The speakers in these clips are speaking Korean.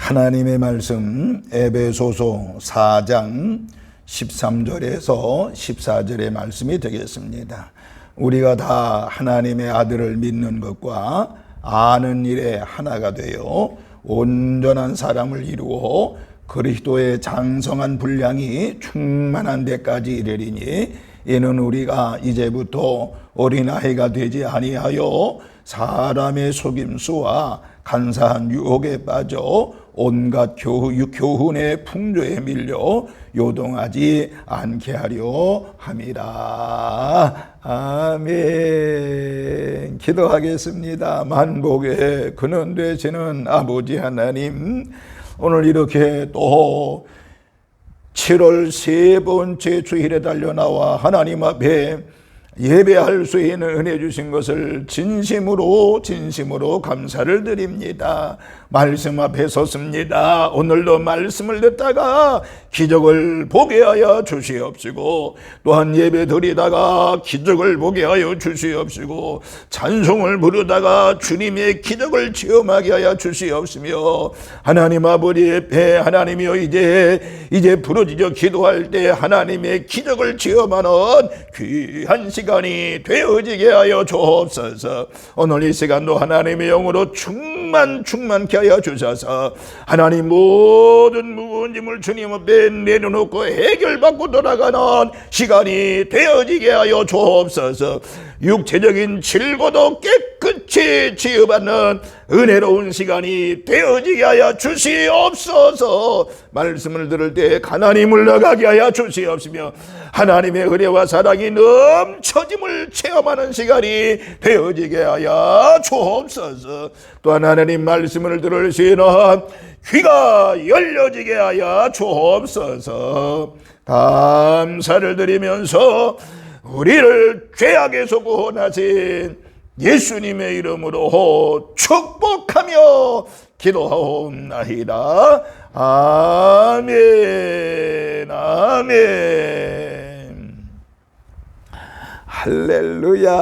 하나님의 말씀 에베소서 4장 13절에서 14절의 말씀이 되겠습니다. 우리가 다 하나님의 아들을 믿는 것과 아는 일에 하나가 되어 온전한 사람을 이루어 그리스도의 장성한 분량이 충만한 데까지 이르리니 이는 우리가 이제부터 어린아이가 되지 아니하여 사람의 속임수와 간사한 유혹에 빠져 온갖 교훈의 풍조에 밀려 요동하지 않게 하려 함이라. 아멘. 기도하겠습니다. 만복의 근원 되시는 아버지 하나님, 오늘 이렇게 또 7월 세 번째 주일에 달려나와 하나님 앞에 예배할 수 있는 은혜 주신 것을 진심으로 감사를 드립니다. 말씀 앞에 섰습니다. 오늘도 말씀을 듣다가 기적을 보게 하여 주시옵시고, 또한 예배 드리다가 기적을 보게 하여 주시옵시고, 찬송을 부르다가 주님의 기적을 체험하게 하여 주시옵시며, 하나님 아버지 앞에 하나님이여 이제 부르짖어 기도할 때 하나님의 기적을 체험하는 귀한 시간이 되어지게 하여 주옵소서. 오늘 이 시간도 하나님의 영으로 충만케 하여 주셔서 하나님 모든 무거운 짐을 주님 앞에 내려놓고 해결받고 돌아가는 시간이 되어지게 하여 주옵소서. 육체적인 질고도 깨끗이 치유받는 은혜로운 시간이 되어지게 하여 주시옵소서. 말씀을 들을 때 가난이 물러가게 하여 주시옵시며, 하나님의 은혜와 사랑이 넘쳐짐을 체험하는 시간이 되어지게 하여 주옵소서. 또한 하나님 말씀을 들으시는 귀가 열려지게 하여 주옵소서. 감사를 드리면서 우리를 죄악에서 구원하신 예수님의 이름으로 축복하며 기도하옵나이다. 아멘. 아멘. 할렐루야.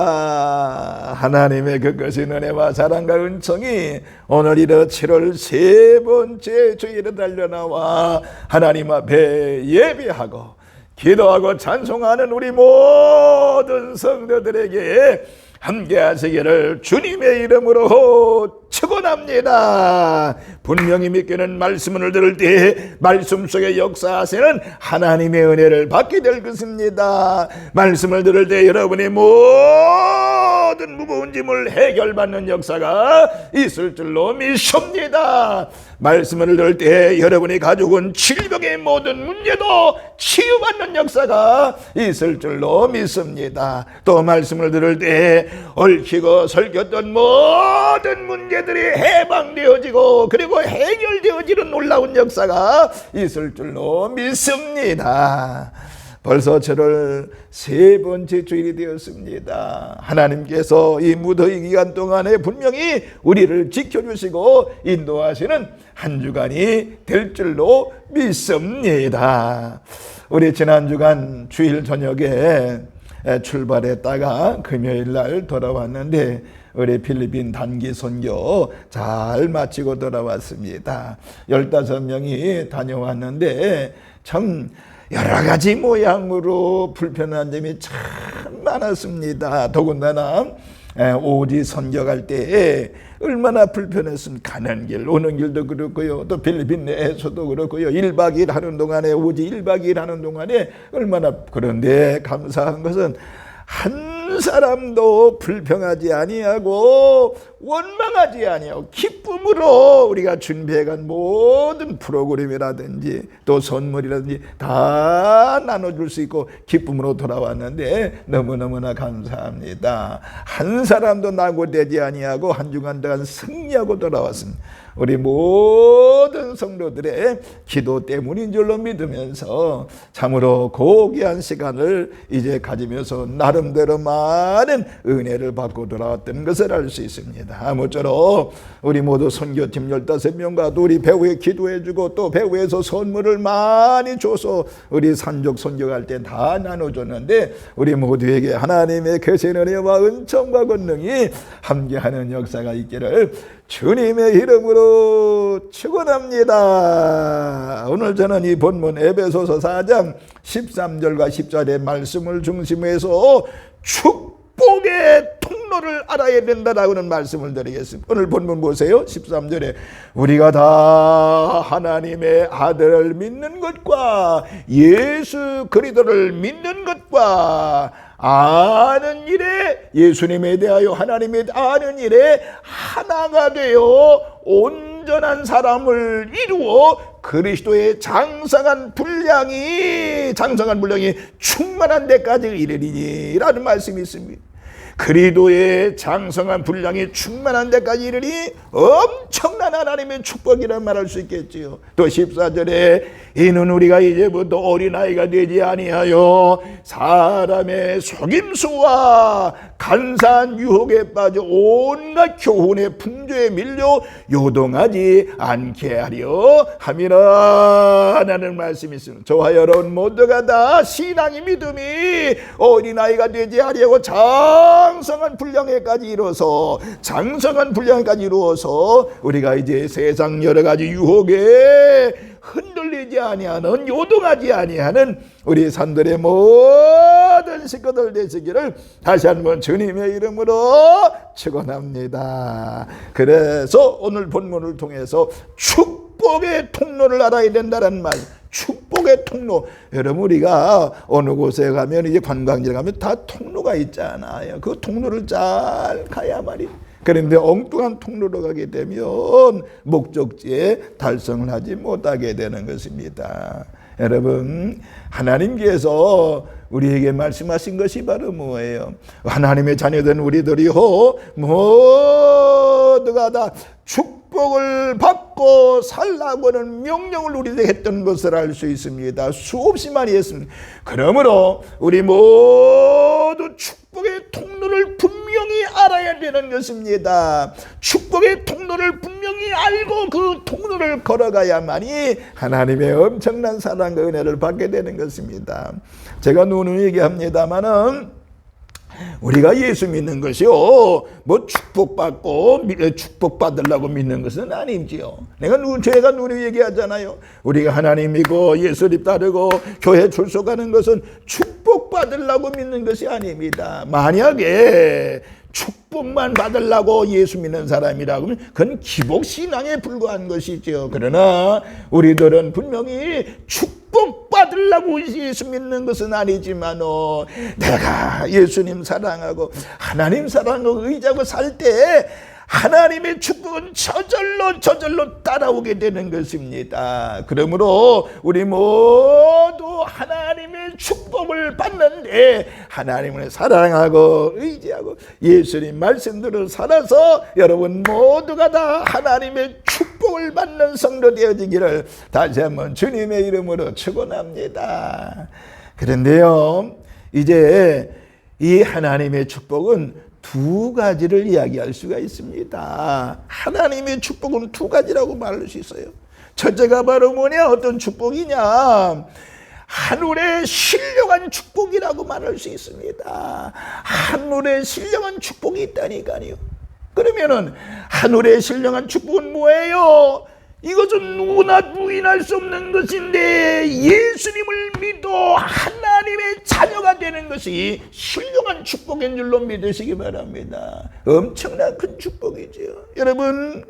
하나님의 그것인 은혜와 사랑과 은총이 오늘 이르 7월 세 번째 주일에 달려나와 하나님 앞에 예배하고 기도하고 찬송하는 우리 모든 성도들에게 함께 하시기를 주님의 이름으로 축원합니다. 분명히 믿기는 말씀을 들을 때 말씀 속에 역사하시는 하나님의 은혜를 받게 될 것입니다. 말씀을 들을 때 여러분의 모든 무거운 짐을 해결받는 역사가 있을 줄로 믿습니다. 말씀을 들을 때 여러분이 가지고 온 질병의 모든 문제도 치유받는 역사가 있을 줄로 믿습니다. 또 말씀을 들을 때 얽히고 설켰던 모든 문제들이 해방되어지고 그리고 해결되어지는 놀라운 역사가 있을 줄로 믿습니다. 벌써 7월 세 번째 주일이 되었습니다. 하나님께서 이 무더위 기간 동안에 분명히 우리를 지켜주시고 인도하시는 한 주간이 될 줄로 믿습니다. 우리 지난 주간 주일 저녁에 출발했다가 금요일 날 돌아왔는데 우리 필리핀 단기 선교 잘 마치고 돌아왔습니다. 15명이 다녀왔는데 참 여러 가지 모양으로 불편한 점이 참 많았습니다. 더군다나 오지 선교할 때 얼마나 불편했으면 가는 길 오는 길도 그렇고요, 또 필리핀 내에서도 그렇고요, 1박 2일 하는 동안에 오지 1박 2일 하는 동안에 얼마나, 그런데 감사한 것은 한 사람도 불평하지 아니하고 원망하지 아니하고 기쁨으로 우리가 준비해간 모든 프로그램이라든지 또 선물이라든지 다 나눠줄 수 있고 기쁨으로 돌아왔는데 너무너무나 감사합니다. 한 사람도 낙오되지 아니하고 한 주간 동안 승리하고 돌아왔습니다. 우리 모든 성도들의 기도 때문인 줄로 믿으면서 참으로 고귀한 시간을 이제 가지면서 나름대로 많은 은혜를 받고 돌아왔던 것을 알 수 있습니다. 아무쪼록 우리 모두 선교팀 15명과 또 우리 배후에 기도해주고 또 배후에서 선물을 많이 줘서 우리 산족 선교할 때 다 나눠줬는데 우리 모두에게 하나님의 거센 은혜와 은총과 권능이 함께하는 역사가 있기를 주님의 이름으로 축원합니다. 오늘 저는 이 본문 에베소서 4장 13절과 14절의 말씀을 중심해서 축복의 통로를 알아야 된다라고는 말씀을 드리겠습니다. 오늘 본문 보세요. 13절에 우리가 다 하나님의 아들을 믿는 것과 예수 그리스도를 믿는 것과 아는 일에, 예수님에 대하여 하나님에 아는 일에 하나가 되어 온전한 사람을 이루어 그리스도의 장성한 분량이 충만한 데까지 이르리니라는 말씀이 있습니다. 그리스도의 장성한 분량이 충만한 데까지 이르니 엄청난 하나님의 축복이라 말할 수 있겠지요. 또 14절에 이는 우리가 이제부터 어린아이가 되지 아니하여 사람의 속임수와 간사한 유혹에 빠져 온갖 교훈의 풍조에 밀려 요동하지 않게 하려 함이라 라는 말씀이 있습니다. 저와 여러분 모두가 다 신앙의 믿음이 어린아이가 되지 아니하고 장성한 분량에까지 이루어서 우리가 이제 세상 여러 가지 유혹에 흔들리지 아니하는, 요동하지 아니하는 우리 산들의 모든 식구들 되시기를 다시 한번 주님의 이름으로 축원합니다. 그래서 오늘 본문을 통해서 축복의 통로를 알아야 된다는 말. 축복의 통로. 여러분, 우리가 어느 곳에 가면, 이제 관광지에 가면 다 통로가 있잖아요. 그 통로를 잘 가야 말이에요. 그런데 엉뚱한 통로로 가게 되면 목적지에 달성을 하지 못하게 되는 것입니다. 여러분, 하나님께서 우리에게 말씀하신 것이 바로 뭐예요? 하나님의 자녀된 우리들이요, 모두가 다 축복을 받고 살라고는 명령을 우리에게 했던 것을 알 수 있습니다. 수없이 많이 했습니다. 그러므로 우리 모두 축복의 통로를 분명히 알아야 되는 것입니다. 축복의 통로를 분명히 알고 그 통로를 걸어가야만이 하나님의 엄청난 사랑과 은혜를 받게 되는 것입니다. 제가 누누이 얘기합니다마는 우리가 예수 믿는 것이요, 뭐 축복받으려고 믿는 것은 아니지요. 제가 누누이 얘기하잖아요. 우리가 하나님 믿고 예수님 따르고 교회 출석하는 것은 축복받으려고 믿는 것이 아닙니다. 만약에 축복만 받으려고 예수 믿는 사람이라고 하면 그건 기복신앙에 불과한 것이죠. 그러나 우리들은 분명히 축복받으려고 예수 믿는 것은 아니지만 내가 예수님 사랑하고 하나님 사랑하고 의지하고 살 때 하나님의 축복은 저절로 따라오게 되는 것입니다. 그러므로 우리 모두 하나님의 축복을 받는데 하나님을 사랑하고 의지하고 예수님 말씀대로 살아서 여러분 모두가 다 하나님의 축복을 받는 성도 되어지기를 다시 한번 주님의 이름으로 축원합니다. 그런데요, 이제 이 하나님의 축복은 두 가지를 이야기할 수가 있습니다. 하나님의 축복은 두 가지라고 말할 수 있어요. 첫째가 바로 뭐냐? 어떤 축복이냐? 하늘의 신령한 축복이라고 말할 수 있습니다. 하늘의 신령한 축복이 있다니까요. 그러면은 하늘의 신령한 축복은 뭐예요? 이것은 누구나 부인할 수 없는 것인데 예수님을 믿어 하나님의 자녀가 되는 것이 신령한 축복인 줄로 믿으시기 바랍니다. 엄청난 큰 축복이죠. 여러분,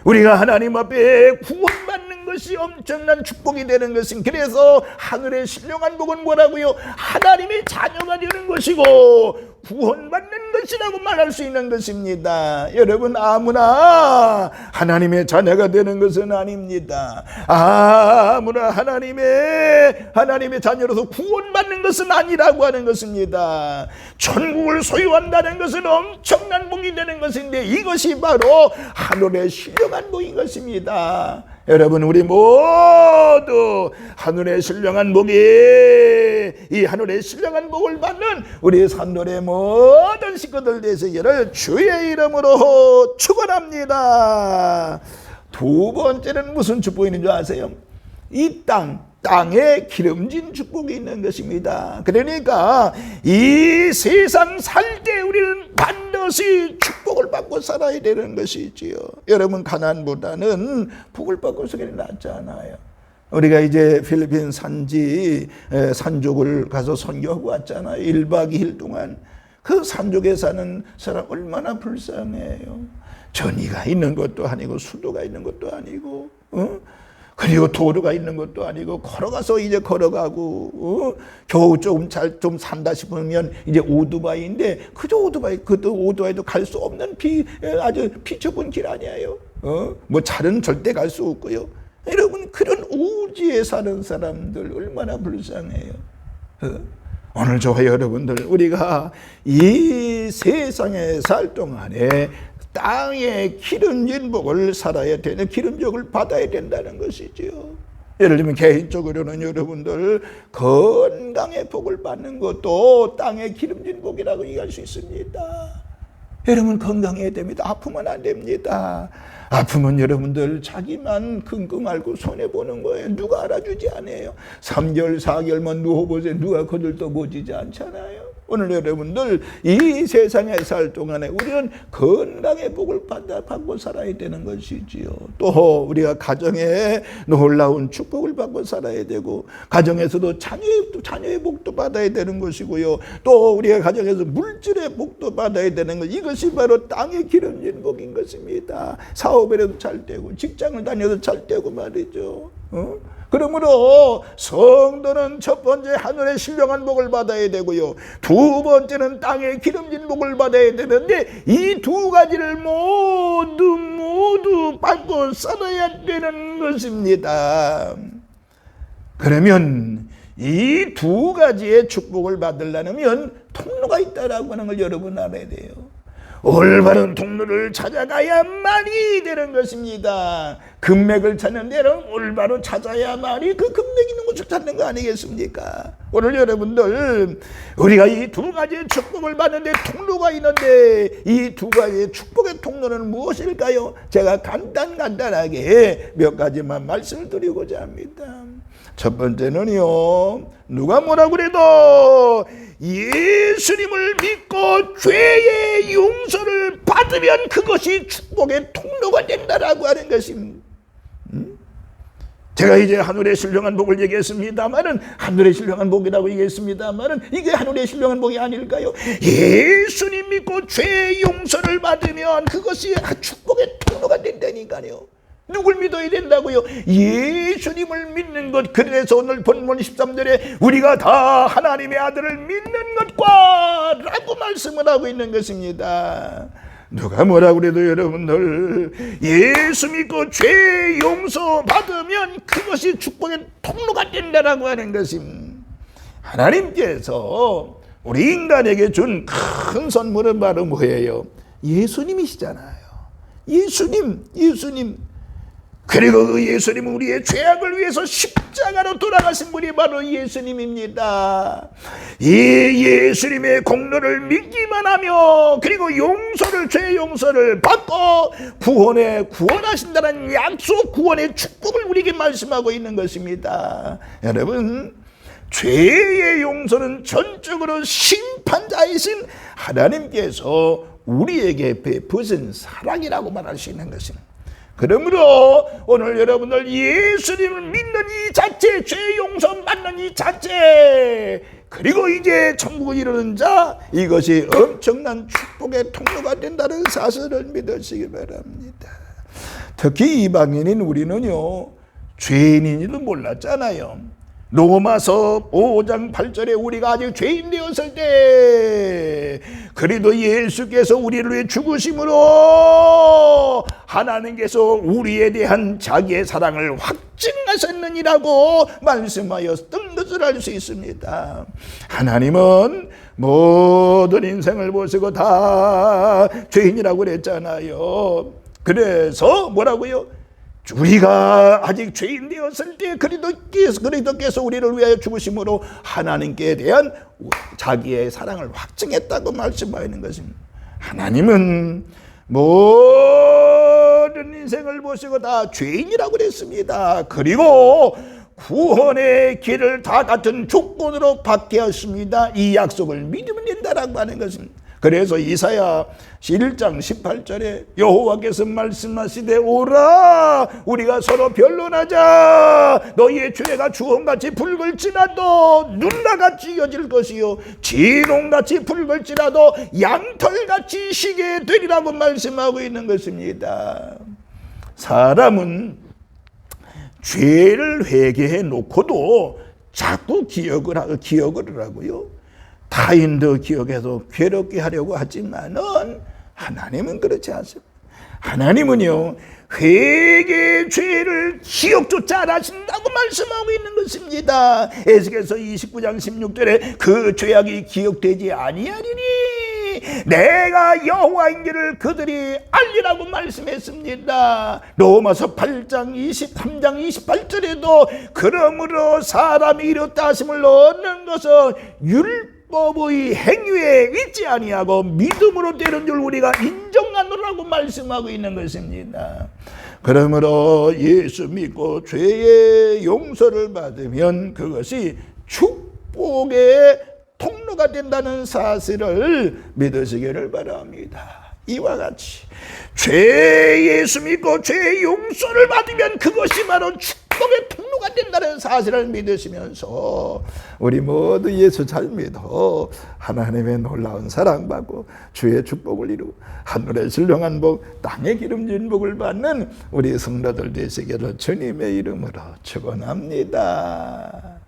우리가 하나님 앞에 구원받는 것이 엄청난 축복이 되는 것은, 그래서 하늘의 신령한 복은 뭐라고요? 하나님의 자녀가 되는 것이고 구원받는 것이라고 말할 수 있는 것입니다. 여러분, 아무나 하나님의 자녀가 되는 것은 아닙니다. 아무나 하나님의 자녀로서 구원받는 것은 아니라고 하는 것입니다. 천국을 소유한다는 것은 엄청난 복이 되는 것인데 이것이 바로 하늘의 신령한 복인 것입니다. 여러분, 우리 모두 하늘의 신령한 복이, 이 하늘의 신령한 복을 받는 우리 산돌의 모든 식구들 되시기를 주의 이름으로 축원합니다. 두 번째는 무슨 축복이 있는 줄 아세요? 이 땅에 기름진 축복이 있는 것입니다. 그러니까 이 세상 살 때 우리는 반드시 반드시 축복을 받고 살아야 되는 것이지요. 여러분, 가난보다는 복을 받고 사는 게 낫지 않아요? 우리가 이제 필리핀 산족을 가서 선교하고 왔잖아요. 1박 2일 동안. 그 산족에 사는 사람 얼마나 불쌍해요. 전기가 있는 것도 아니고 수도가 있는 것도 아니고, 그리고 도로가 있는 것도 아니고, 걸어가서 이제 걸어가고, 겨우 좀 산다 싶으면 이제 오토바이인데, 그저 오토바이도 갈 수 없는 아주 비좁은 길 아니에요. 뭐 차는 절대 갈 수 없고요. 여러분, 그런 우지에 사는 사람들 얼마나 불쌍해요. 오늘 저와 여러분들, 우리가 이 세상에 살 동안에 땅의 기름진 복을 살아야 되는, 기름복을 받아야 된다는 것이지요. 예를 들면 개인적으로는 여러분들 건강의 복을 받는 것도 땅의 기름진 복이라고 얘기할 수 있습니다. 여러분, 건강해야 됩니다. 아프면 안 됩니다. 아프면 여러분들 자기만 끙끙 앓고 손해보는 거예요. 누가 알아주지 않아요. 3개월 4개월만 누워보세요. 누가 거들떠보지지 않잖아요. 오늘 여러분들 이 세상에 살 동안에 우리는 건강의 복을 받고 살아야 되는 것이지요. 또 우리가 가정에 놀라운 축복을 받고 살아야 되고, 가정에서도 자녀의 복도 받아야 되는 것이고요. 또 우리가 가정에서 물질의 복도 받아야 되는 것, 이것이 바로 땅의 기름진 복인 것입니다. 사업에도 잘 되고, 직장을 다녀도 잘 되고 말이죠. 그러므로 성도는 첫 번째 하늘의 신령한 복을 받아야 되고요, 두 번째는 땅의 기름진 복을 받아야 되는데, 이 두 가지를 모두 받고 살아야 되는 것입니다. 그러면 이 두 가지의 축복을 받으려면 통로가 있다라고 하는 걸 여러분 알아야 돼요. 올바른 통로를 찾아가야만이 되는 것입니다. 금맥을 찾는 데는 올바로 찾아야만이 그 금맥 있는 곳을 찾는 거 아니겠습니까? 오늘 여러분들, 우리가 이 두 가지의 축복을 받는데 통로가 있는데, 이 두 가지의 축복의 통로는 무엇일까요? 제가 간단하게 몇 가지만 말씀을 드리고자 합니다. 첫 번째는요, 누가 뭐라고 그래도 예수님을 믿고 죄의 용서를 받으면 그것이 축복의 통로가 된다라고 하는 것입니다. 제가 이제 하늘의 신령한 복을 얘기했습니다만은, 하늘의 신령한 복이라고 얘기했습니다만은, 이게 하늘의 신령한 복이 아닐까요? 예수님 믿고 죄의 용서를 받으면 그것이 축복의 통로가 된다니까요. 누굴 믿어야 된다고요? 예수님을 믿는 것. 그래서 오늘 본문 13절에 우리가 다 하나님의 아들을 믿는 것과 라고 말씀을 하고 있는 것입니다. 누가 뭐라고 그래도 여러분들, 예수 믿고 죄 용서 받으면 그것이 축복의 통로가 된다라고 하는 것입니다. 하나님께서 우리 인간에게 준 큰 선물은 바로 뭐예요? 예수님이시잖아요. 예수님. 그리고 그 예수님은 우리의 죄악을 위해서 십자가로 돌아가신 분이 바로 예수님입니다. 이 예수님의 공로를 믿기만 하며, 그리고 죄 용서를 받고 구원하신다는 약속, 구원의 축복을 우리에게 말씀하고 있는 것입니다. 여러분, 죄의 용서는 전적으로 심판자이신 하나님께서 우리에게 베푸신 사랑이라고 말할 수 있는 것입니다. 그러므로 오늘 여러분들 예수님을 믿는 이 자체, 죄 용서 받는 이 자체, 그리고 이제 천국을 이루는 자, 이것이 엄청난 축복의 통로가 된다는 사실을 믿으시기 바랍니다. 특히 이방인인 우리는요, 죄인인 줄은 몰랐잖아요. 로마서 5장 8절에 우리가 아직 죄인 되었을 때, 그래도 예수께서 우리를 위해 죽으심으로 하나님께서 우리에 대한 자기의 사랑을 확증하셨느니라고 말씀하였던 것을 알 수 있습니다. 하나님은 모든 인생을 보시고 다 죄인이라고 그랬잖아요. 그래서 뭐라고요? 우리가 아직 죄인 되었을 때 그리스도께서 우리를 위하여 죽으심으로 하나님께 대한 자기의 사랑을 확증했다고 말씀하는 것입니다. 하나님은 모든 인생을 보시고 다 죄인이라고 그랬습니다. 그리고 구원의 길을 다 같은 조건으로 받게 하십니다. 이 약속을 믿으면 된다라고 하는 것입니다. 그래서 이사야 1장 18절에 여호와께서 말씀하시되 오라 우리가 서로 변론하자. 너희의 죄가 주홍같이 붉을지라도 눈나같이 여질 것이요 진홍같이 붉을지라도 양털같이 시게 되리라고 말씀하고 있는 것입니다. 사람은 죄를 회개해 놓고도 자꾸 기억을 하고요. 타인도 기억해서 괴롭게 하려고 하지만은 하나님은 그렇지 않습니다. 하나님은요 회개의 죄를 기억조차 안 하신다고 말씀하고 있는 것입니다. 에스겔서 29장 16절에 그 죄악이 기억되지 아니하리니 내가 여호와인지를 그들이 알리라고 말씀했습니다. 로마서 8장 23장 28절에도 그러므로 사람이 이렇다 하심을 얻는 것은 율법의 행위에 있지 아니하고 믿음으로 되는 줄 우리가 인정하노라고 말씀하고 있는 것입니다. 그러므로 예수 믿고 죄의 용서를 받으면 그것이 축복의 통로가 된다는 사실을 믿으시기를 바랍니다. 이와 같이 예수 믿고 죄의 용서를 받으면 그것이 바로 축복의 통로가 된다는 사실을 믿으시면서 우리 모두 예수 잘 믿어 하나님의 놀라운 사랑받고 주의 축복을 이루고 하늘의 신령한 복 땅의 기름진 복을 받는 우리 성도들 되시기를 주님의 이름으로 축원합니다.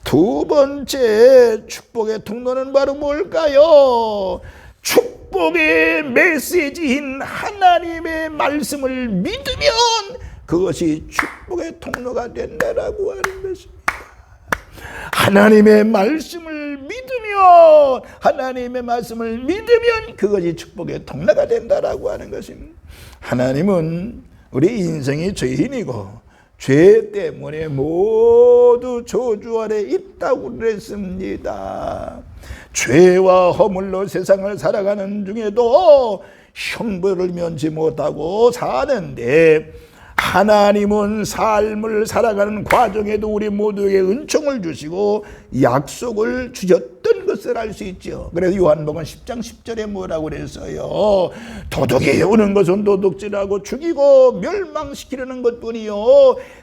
두 번째 축복의 통로는 바로 뭘까요? 축복의 메시지인 하나님의 말씀을 믿으면 그것이 축복의 통로가 된다라고 하는 것입니다. 하나님의 말씀을 믿으면 그것이 축복의 통로가 된다라고 하는 것입니다. 하나님은 우리 인생이 죄인이고 죄 때문에 모두 저주 아래 있다고 그랬습니다. 죄와 허물로 세상을 살아가는 중에도 형벌을 면치 못하고 사는데 하나님은 삶을 살아가는 과정에도 우리 모두에게 은총을 주시고 약속을 주셨던 것을 알 수 있죠. 그래서 요한복음 10장 10절에 뭐라고 그랬어요? 도둑이 오는 것은 도둑질하고 죽이고 멸망시키려는 것뿐이요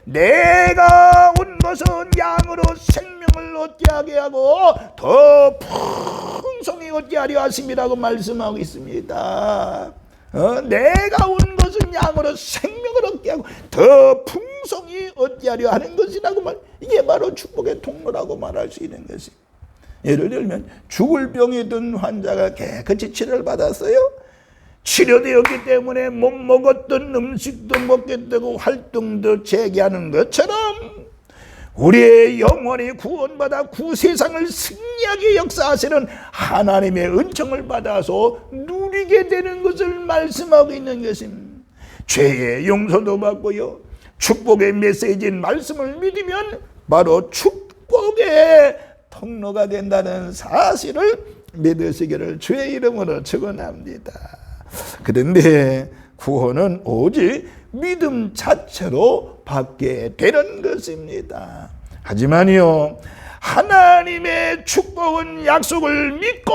내가 온 것은 양으로 생명을 얻게 하게 하고 더 풍성히 얻게 하려 하심이라고 말씀하고 있습니다. 내가 온 것은 양으로 생명을 얻게 하고 더 풍성히 얻게 하려 하는 것이라고 이게 바로 축복의 통로라고 말할 수 있는 것이. 예를 들면 죽을 병이 든 환자가 깨끗이 치료를 받았어요. 치료되었기 때문에 못 먹었던 음식도 먹게 되고 활동도 재개하는 것처럼 우리의 영혼이 구원받아 구세상을 승리하게 역사하시는 하나님의 은총을 받아서 누리게 되는 것을 말씀하고 있는 것입니다. 죄의 용서도 받고요 축복의 메시지인 말씀을 믿으면 바로 축복의 통로가 된다는 사실을 믿으시기를 주의 이름으로 축원합니다. 그런데 구원은 오직 믿음 자체로 받게 되는 것입니다. 하지만요 하나님의 축복은 약속을 믿고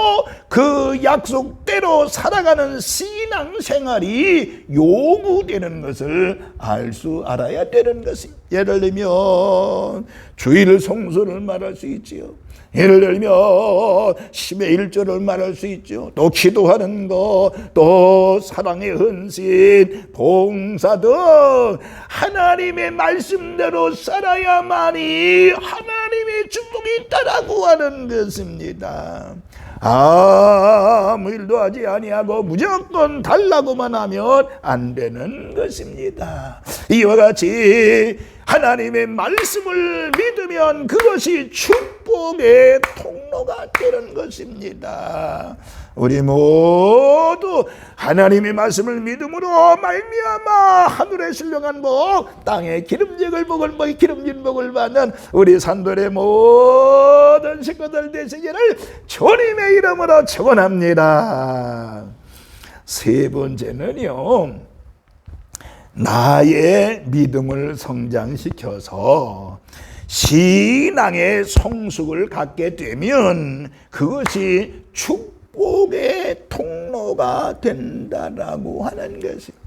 그 약속대로 살아가는 신앙생활이 요구되는 것을 알아야 되는 것입니다. 예를 들면 주일 성수를 말할 수 있지요. 예를 들면 10의 1조를 말할 수 있죠. 또 기도하는 것, 또 사랑의 헌신, 봉사 등 하나님의 말씀대로 살아야만이 하나님의 축복이 있다라고 하는 것입니다. 아무 일도 하지 아니하고 무조건 달라고만 하면 안 되는 것입니다. 이와 같이 하나님의 말씀을 믿으면 그것이 축복의 통로가 되는 것입니다. 우리 모두 하나님의 말씀을 믿음으로 말미암아 하늘의 신령한 복, 땅의 기름진 복을 받는 우리 산돌의 모든 식구들 되시기를 주님의 이름으로 축원합니다. 세 번째는요, 나의 믿음을 성장시켜서 신앙의 성숙을 갖게 되면 그것이 축복의 축복의 통로가 된다라고 하는 것입니다.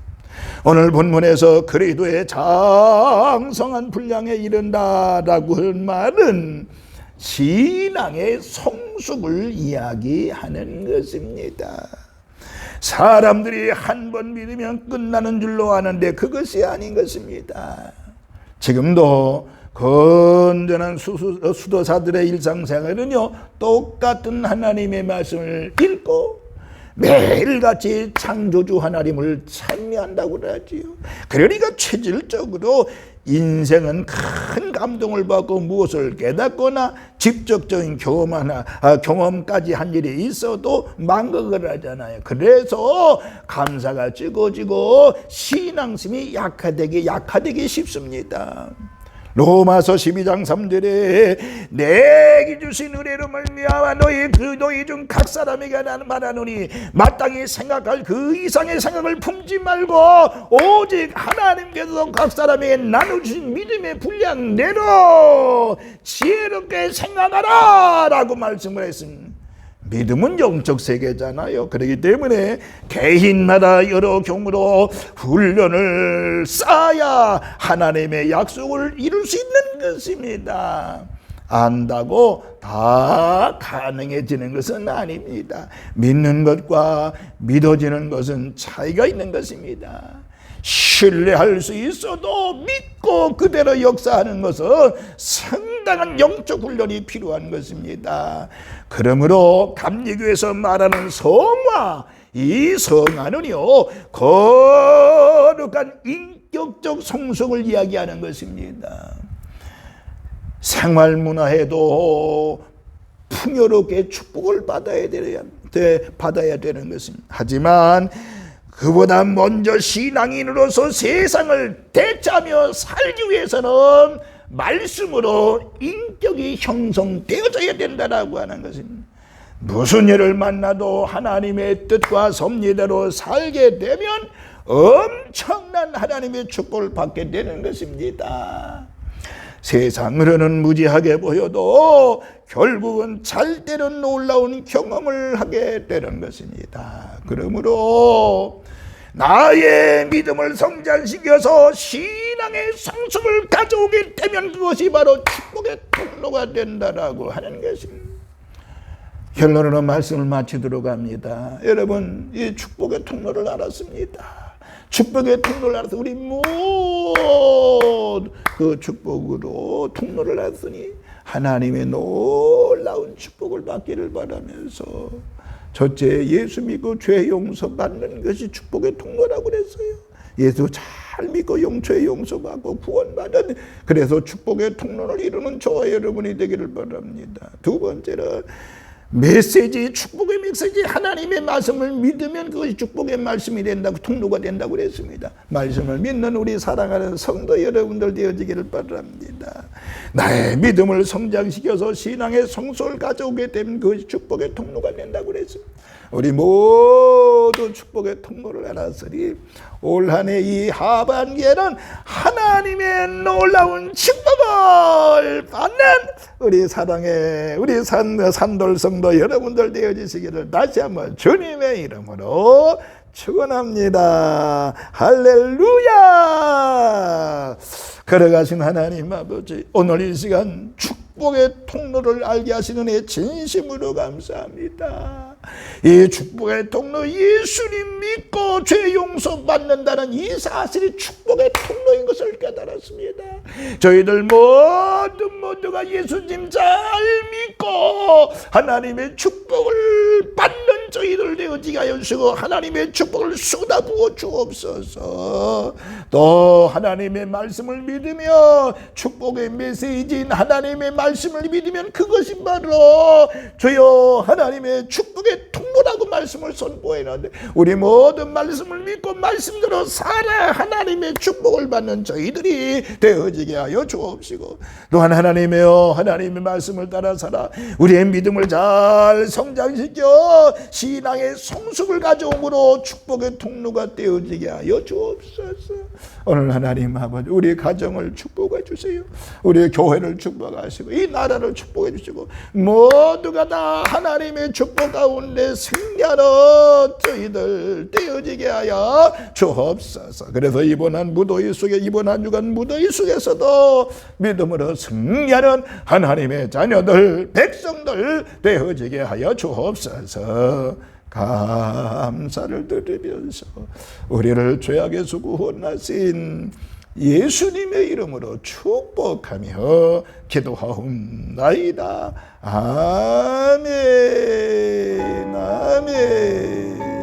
오늘 본문에서 그리스도의 장성한 분량에 이른다라고 한 말은 신앙의 성숙을 이야기하는 것입니다. 사람들이 한 번 믿으면 끝나는 줄로 아는데 그것이 아닌 것입니다. 지금도 건전한 수도사들의 일상생활은요, 똑같은 하나님의 말씀을 읽고 매일같이 창조주 하나님을 찬미한다고 하지요. 그러니까 체질적으로 인생은 큰 감동을 받고 무엇을 깨닫거나 직접적인 경험까지 한 일이 있어도 망각을 하잖아요. 그래서 감사가 적어지고 신앙심이 약화되기 쉽습니다. 로마서 12장 3절에 내게 주신 은혜로 말미암아 너희 중 각 사람에게 말하노니 마땅히 생각할 그 이상의 생각을 품지 말고 오직 하나님께서 각 사람에게 나누신 믿음의 분량대로 지혜롭게 생각하라 라고 말씀을 했습니다. 믿음은 영적 세계잖아요. 그렇기 때문에 개인마다 여러 경우로 훈련을 쌓아야 하나님의 약속을 이룰 수 있는 것입니다. 안다고 다 가능해지는 것은 아닙니다. 믿는 것과 믿어지는 것은 차이가 있는 것입니다. 신뢰할 수 있어도 믿고 그대로 역사하는 것은 상당한 영적 훈련이 필요한 것입니다. 그러므로 감리교에서 말하는 성화, 이 성화는요, 거룩한 인격적 성숙을 이야기하는 것입니다. 생활문화에도 풍요롭게 축복을 받아야 되는 것입니다. 하지만 그보다 먼저 신앙인으로서 세상을 대처하며 살기 위해서는 말씀으로 인격이 형성되어져야 된다라고 하는 것입니다. 무슨 일을 만나도 하나님의 뜻과 섭리대로 살게 되면 엄청난 하나님의 축복을 받게 되는 것입니다. 세상으로는 무지하게 보여도 결국은 잘 때는 놀라운 경험을 하게 되는 것입니다. 그러므로 나의 믿음을 성장시켜서 신앙의 성숙을 가져오게 되면 그것이 바로 축복의 통로가 된다라고 하는 것입니다. 결론으로 말씀을 마치도록 합니다. 여러분, 이 축복의 통로를 알았습니다. 축복의 통로를 알아서 우리 모두 그 축복으로 통로를 알았으니 하나님의 놀라운 축복을 받기를 바라면서, 첫째, 예수 믿고 죄 용서 받는 것이 축복의 통로라고 그랬어요. 예수 잘 믿고 죄 용서받고 구원받은, 그래서 축복의 통로를 이루는 저와 여러분이 되기를 바랍니다. 두 번째는 메시지, 축복의 메시지, 하나님의 말씀을 믿으면 그것이 축복의 말씀이 된다고, 통로가 된다고 그랬습니다. 말씀을 믿는 우리 사랑하는 성도 여러분들 되어지기를 바랍니다. 나의 믿음을 성장시켜서 신앙의 성숙을 가져오게 되면 그것이 축복의 통로가 된다고 그랬습니다. 우리 모두 축복의 통로를 알았으니 올 한 해 이 하반기에는 하나님의 놀라운 축복을 받는 우리 사랑의 우리 산돌 성도 여러분들 되어지시기를 다시 한번 주님의 이름으로 축원합니다. 할렐루야. 걸어가신 하나님 아버지, 오늘 이 시간 축복의 통로를 알게 하시는 애 진심으로 감사합니다. 이 축복의 통로, 예수님 믿고 죄 용서 받는다는 이 사실이 축복의 통로인 것을 깨달았습니다. 저희들 모두가 예수님 잘 믿고 하나님의 축복을 받는 저희들 되어지게 하여 주시고 하나님의 축복을 쏟아부어 주옵소서. 또 하나님의 말씀을 믿으며 축복의 메시지인 하나님의 말씀을 믿으면 그것이 바로 주여 하나님의 축복의 통로라고 말씀을 선포했는데, 우리 모든 말씀을 믿고 말씀대로 살아 하나님의 축복을 받는 저희들이 되어지게 하여 주옵시고, 또한 하나님이여 하나님의 말씀을 따라 살아 우리의 믿음을 잘 성장시켜 신앙의 성숙을 가져옴으로 축복의 통로가 되어지게 하여 주옵소서. 오늘 하나님 아버지 우리 가정을 축복해 주세요. 우리 교회를 축복하시고 이 나라를 축복해 주시고 모두가 다 하나님의 축복 가운데 승리하는 저희들 되어지게 하여 주옵소서. 그래서 이번 한 무더위 속에 이번 한 주간 무더위 속에서도 믿음으로 승리하는 하나님의 자녀들 백성들 되어지게 하여 주옵소서. 감사를 드리면서 우리를 죄악에서 구원하신 예수님의 이름으로 축복하며 기도하옵나이다. 아멘. 아멘.